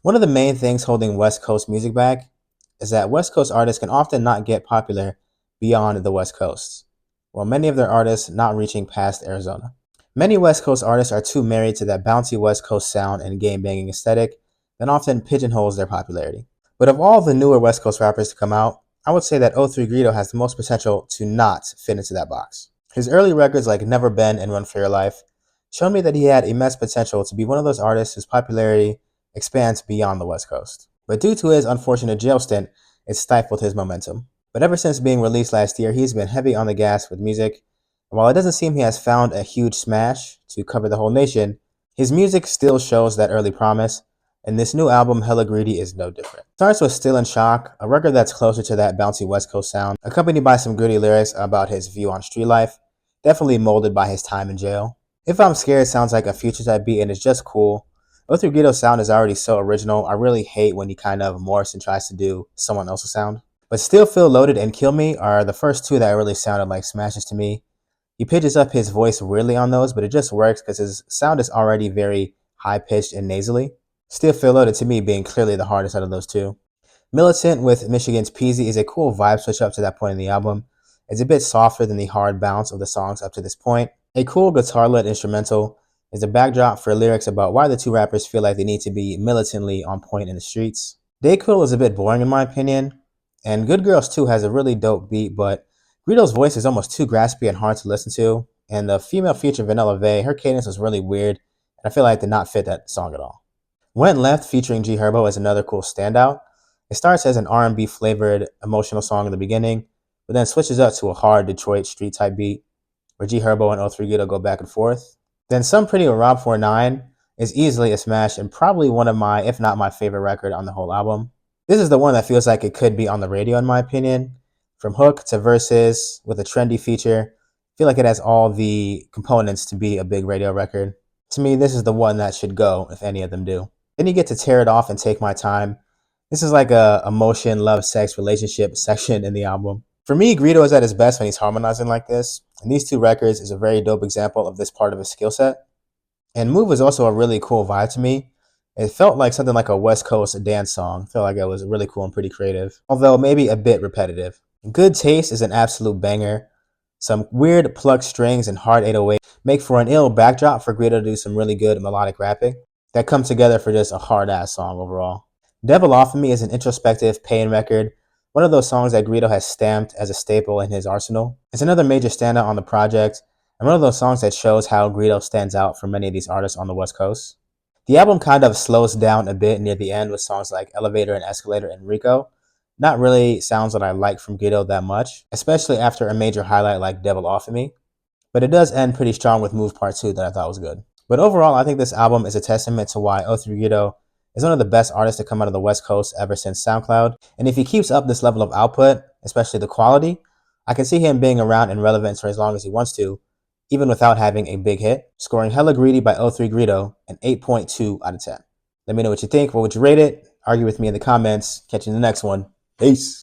One of the main things holding West Coast music back is that West Coast artists can often not get popular beyond the West Coast, while many of their artists not reaching past Arizona. Many West Coast artists are too married to that bouncy West Coast sound and game banging aesthetic that often pigeonholes their popularity. But of all the newer West Coast rappers to come out, I would say that '03 Greedo has the most potential to not fit into that box. His early records like Never Been and Run for Your Life showed me that he had immense potential to be one of those artists whose popularity expands beyond the West Coast. But due to his unfortunate jail stint, it stifled his momentum. But ever since being released last year, he's been heavy on the gas with music. And while it doesn't seem he has found a huge smash to cover the whole nation, his music still shows that early promise, and this new album, Hella Greedy, is no different. It starts with Still in Shock, a record that's closer to that bouncy West Coast sound, accompanied by some gritty lyrics about his view on street life, definitely molded by his time in jail. If I'm Scared sounds like a Future type beat and it's just cool. '03 Greedo's sound is already so original. I really hate when he kind of morphs and tries to do someone else's sound. But Still Feel Loaded and Kill Me are the first two that really sounded like smashes to me. He pitches up his voice weirdly on those, but it just works because his sound is already very high pitched and nasally. Still Feel Loaded to me being clearly the hardest out of those two. Militant with Michigan's Peasy is a cool vibe switch up to that point in the album. It's a bit softer than the hard bounce of the songs up to this point. A cool guitar-led instrumental is the backdrop for lyrics about why the two rappers feel like they need to be militantly on point in the streets. Dayquil is a bit boring in my opinion, and Good Girls 2 has a really dope beat, but Greedo's voice is almost too graspy and hard to listen to, and the female feature Vanilla Vey, her cadence was really weird, and I feel like it did not fit that song at all. Went Left featuring G Herbo is another cool standout. It starts as an R&B flavored emotional song in the beginning, but then switches up to a hard Detroit street type beat, where G Herbo and '03 Greedo go back and forth. Then Some Pretty with Rob 49 is easily a smash and probably one of my, if not my favorite record on the whole album. This is the one that feels like it could be on the radio in my opinion. From hook to verses with a trendy feature, I feel like it has all the components to be a big radio record. To me, this is the one that should go if any of them do. Then you get to Tear It Off and Take My Time. This is like a emotion, love, sex, relationship section in the album. For me, Greedo is at his best when he's harmonizing like this, and these two records is a very dope example of this part of his skill set. And Move was also a really cool vibe to me. It felt like something like a West Coast dance song. I felt like it was really cool and pretty creative, although maybe a bit repetitive. Good Taste is an absolute banger. Some weird plucked strings and hard 808 make for an ill backdrop for Greedo to do some really good melodic rapping that come together for just a hard-ass song overall. Devil Off of Me is an introspective pain record, one of those songs that Greedo has stamped as a staple in his arsenal. It's another major standout on the project, and one of those songs that shows how Greedo stands out from many of these artists on the West Coast. The album kind of slows down a bit near the end with songs like Elevator and Escalator and Rico. Not really sounds that I like from Greedo that much, especially after a major highlight like Devil Off of Me. But it does end pretty strong with Move Part 2 that I thought was good. But overall, I think this album is a testament to why '03 Greedo is one of the best artists to come out of the West Coast ever since SoundCloud. And if he keeps up this level of output, especially the quality, I can see him being around and relevant for as long as he wants to, even without having a big hit, scoring Hella Greedy by '03 Greedo an 8.2 out of 10. Let me know what you think. What would you rate it? Argue with me in the comments. Catch you in the next one. Peace.